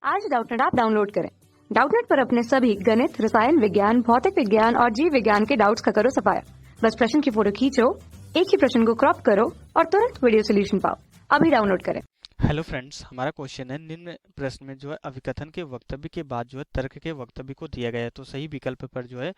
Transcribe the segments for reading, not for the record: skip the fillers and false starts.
आज Doubtnut app download करें। Doubtnut पर अपने सभी गणित, रसायन विज्ञान, भौतिक विज्ञान और जीव विज्ञान के डाउट्स का करो सफाया। बस प्रश्न की फोटो खींचो, एक ही प्रश्न को क्रॉप करो और तुरंत वीडियो सोल्यूशन पाओ। अभी डाउनलोड करें। हेलो फ्रेंड्स, हमारा क्वेश्चन है निम्न प्रश्न में जो है अभिकथन के वक्तव्य के बाद जो है तर्क के वक्तव्य को दिया गया है, तो सही विकल्प पर जो है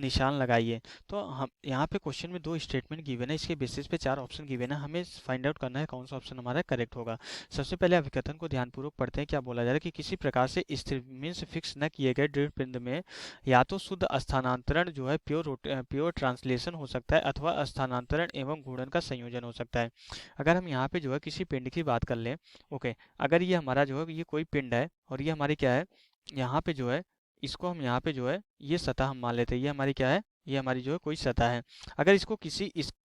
निशान लगाइए। तो हम यहाँ पे क्वेश्चन में दो स्टेटमेंट गिवन है, इसके बेसिस पे चार ऑप्शन गिवन है, हमें फाइंड आउट करना है कौन सा ऑप्शन हमारा करेक्ट होगा। सबसे पहले अभिकथन को ध्यानपूर्वक पढ़ते हैं। क्या बोला जा रहा है कि किसी प्रकार से स्थिर मीन्स फिक्स न किए गए दृढ़ पिंड में या तो शुद्ध स्थानांतरण जो है प्योर ट्रांसलेशन हो सकता है, अथवा स्थानांतरण एवं घूर्णन का संयोजन हो सकता है। अगर हम यहाँ पे जो है किसी पिंड की बात कर लें, ओके अगर ये हमारा जो है ये कोई पिंड है और ये हमारी क्या है, यहाँ पे जो है इसको हम यहाँ पे जो है ये सतह हम मान लेते हैं, ये हमारी क्या है, ये हमारी जो है कोई सतह है। अगर इसको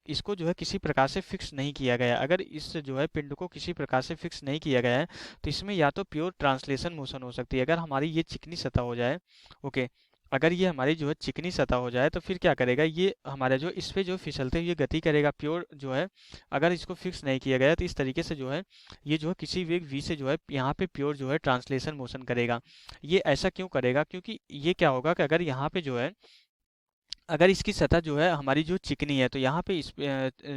इसको जो है किसी प्रकार से फिक्स नहीं किया गया, अगर इस जो है पिंड को किसी प्रकार से फिक्स नहीं किया गया है, तो इसमें या तो प्योर ट्रांसलेशन मोशन हो सकती है। अगर हमारी ये चिकनी सतह हो जाए, ओके अगर ये हमारी जो है चिकनी सतह हो जाए, तो फिर क्या करेगा, ये हमारा जो इस पे जो फिसलते हुए गति करेगा प्योर जो है। अगर इसको फिक्स नहीं किया गया तो इस तरीके से जो है ये जो है किसी वेग v से जो है यहाँ पे प्योर जो है ट्रांसलेशन मोशन करेगा। ये ऐसा क्यों करेगा, क्योंकि ये क्या होगा कि अगर यहाँ पे जो है अगर इसकी सतह जो है हमारी जो चिकनी है, तो यहाँ पे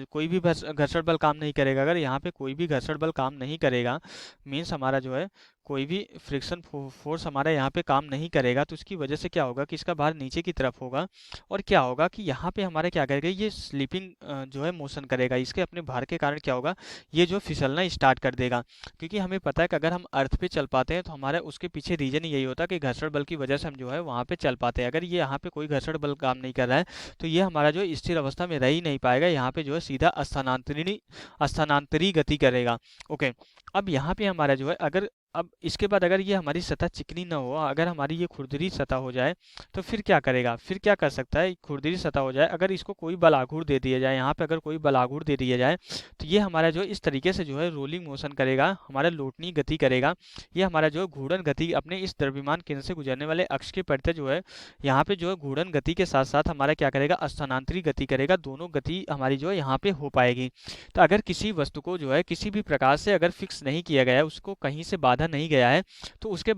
कोई भी घर्षण बल काम नहीं करेगा। अगर यहाँ पे कोई भी घर्षण बल काम नहीं करेगा, मीन्स हमारा जो है कोई भी फ्रिक्शन फोर्स हमारा यहाँ पे काम नहीं करेगा, तो उसकी वजह से क्या होगा कि इसका भार नीचे की तरफ होगा। और क्या होगा कि यहाँ पे हमारा क्या करेगा, ये स्लिपिंग जो है मोशन करेगा। इसके अपने भार के कारण क्या होगा, ये जो फिसलना स्टार्ट कर देगा। क्योंकि हमें पता है कि अगर हम अर्थ पे चल पाते हैं तो हमारे उसके पीछे रीजन यही होता है कि घर्षण बल की वजह से हम जो है वहाँ पे चल पाते हैं। अगर ये यहाँ पे कोई घर्षण बल काम नहीं कर रहा है, तो ये हमारा जो स्थिर अवस्था में रह ही नहीं पाएगा, यहाँ पे जो है सीधा स्थानांतरी गति करेगा। ओके, अब यहाँ पे हमारा जो है अगर अब इसके बाद अगर ये हमारी सतह चिकनी ना हो, अगर हमारी ये खुरदरी सतह हो जाए, तो फिर क्या करेगा, फिर क्या कर सकता है, खुरदरी सतह हो जाए, अगर इसको कोई बल आघूर दे दिया जाए, यहाँ पे अगर कोई बल आघूर दे दिया जाए, तो ये हमारा जो इस तरीके से जो है रोलिंग मोशन करेगा, हमारा लौटनी गति करेगा। ये हमारा जो है घूर्णन गति अपने इस द्रव्यमान केंद्र से गुजरने वाले अक्ष के प्रति जो है यहाँ पे जो है घूर्णन गति के साथ साथ हमारा क्या करेगा, स्थानांतरी गति करेगा। दोनों गति हमारी जो है यहाँ पे हो पाएगी। तो अगर किसी वस्तु को जो है किसी भी प्रकार से अगर फिक्स नहीं किया गया है, उसको कहीं से बाधा नहीं गया है, तो उसके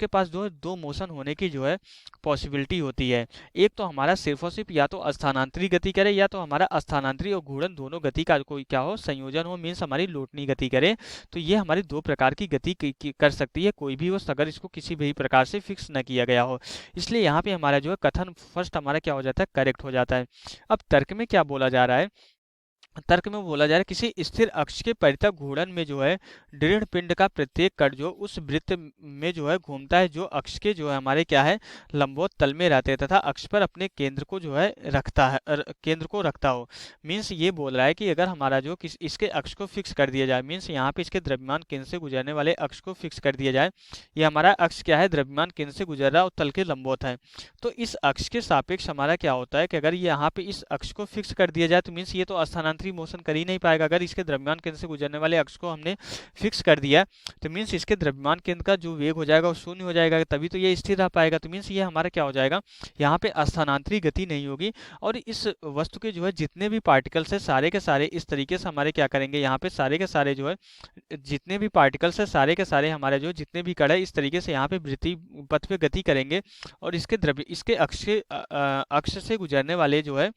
पास जो है दो मोशन होने की जो है पॉसिबिलिटी होती है। एक तो हमारा सिर्फ और सिर्फ या तो स्थानांतरी गति करे, या तो हमारा स्थानांतरी और घूर्णन दोनों गति का कोई क्या हो, संयोजन हो, मीन्स हमारी लौटनी गति करे। तो ये हमारी दो प्रकार की गति कर सकती है कोई भी वस्तु, अगर इसको किसी भी प्रकार से फिक्स न किया गया हो। इसलिए यहाँ पे हमारा जो है कथन फर्स्ट हमारा क्या हो जाता है, करेक्ट हो जाता है। अब तर्क में क्या बोला जा रहा है, तर्क में बोला जा रहा है किसी स्थिर अक्ष के परितः घूर्णन में जो है दृढ़ पिंड का प्रत्येक कण जो उस वृत्त में जो है घूमता है, जो अक्ष के जो है हमारे क्या है लंबवत तल में रहते हैं, तथा अक्ष पर अपने केंद्र को जो है रखता है, केंद्र को रखता हो। मीन्स ये बोल रहा है कि अगर हमारा जो इसके अक्ष को फिक्स कर दिया जाए, मीन्स यहाँ पे इसके द्रव्यमान केंद्र से गुजरने वाले अक्ष को फिक्स कर दिया जाए, ये हमारा अक्ष क्या है, द्रव्यमान केंद्र से गुजर रहा है और तल के लंबवत है। तो इस अक्ष के सापेक्ष हमारा क्या होता है कि अगर ये यहाँ पे इस अक्ष को फिक्स कर दिया जाए, तो मीन्स ये तो स्थानांतरित मोशन कर ही नहीं पाएगा। अगर इसके द्रव्यमान केंद्र से गुजरने वाले अक्ष को हमने फिक्स कर दिया, तो मीन्स इसके द्रव्यमान केंद्र का जो वेग हो जाएगा वो शून्य हो जाएगा, तभी तो ये स्थिर रह पाएगा। तो मीन्स ये हमारा क्या हो जाएगा, यहाँ पे स्थानांतरित गति नहीं होगी। और इस वस्तु के जो है जितने भी पार्टिकल्स है सारे के सारे इस तरीके से हमारे क्या करेंगे, यहाँ पे सारे के सारे जो है जितने भी पार्टिकल्स है सारे के सारे हमारे जो जितने भी कण है इस तरीके से यहाँ पे वृत्ति पथ पे गति करेंगे, और इसके अक्ष से गुजरने वाले जो है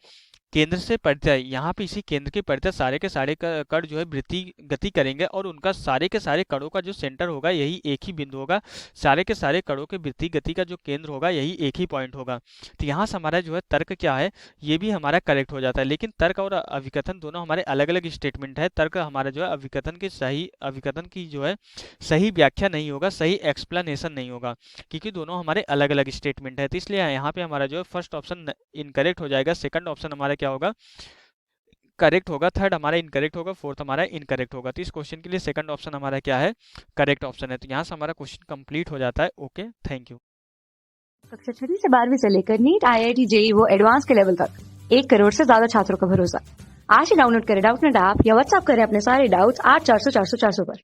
केंद्र से परितः, यहाँ पे इसी केंद्र के परितः सारे के सारे कण जो है वृत्ति गति करेंगे, और उनका सारे के सारे कणों का जो सेंटर होगा यही एक ही बिंदु होगा। सारे के सारे कणों के वृत्ति गति का जो केंद्र होगा यही एक ही पॉइंट होगा। तो यहाँ से हमारा जो है तर्क क्या है, ये भी हमारा करेक्ट हो जाता है। लेकिन तर्क और अभिकथन दोनों हमारे अलग अलग स्टेटमेंट है। तर्क हमारा जो है अभिकथन की जो है सही व्याख्या नहीं होगा, सही एक्सप्लेनेशन नहीं होगा, क्योंकि दोनों हमारे अलग अलग स्टेटमेंट है। तो इसलिए यहाँ पे हमारा जो है फर्स्ट ऑप्शन इनकरेक्ट हो जाएगा, सेकंड ऑप्शन हमारा क्या होगा, करेक्ट होगा, थर्ड हमारा इनकरेक्ट होगा, फोर्थ हमारा इनकरेक्ट होगा। तो इस क्वेश्चन के लिए सेकंड ऑप्शन हमारा क्या है, करेक्ट ऑप्शन है। तो यहाँ से हमारा क्वेश्चन कंप्लीट हो जाता है। Okay, thank you. कक्षा 6 से 12वीं से लेकर नीट, IIT, JEE वो एडवांस के लेवल तक 1 करोड़ से ज्यादा छात्रों का भरोसा। आज ही डाउनलोड करें डाउटनेट ऐप या व्हाट्सएप करें अपने सारे डाउट्स 8400 400 400 पर।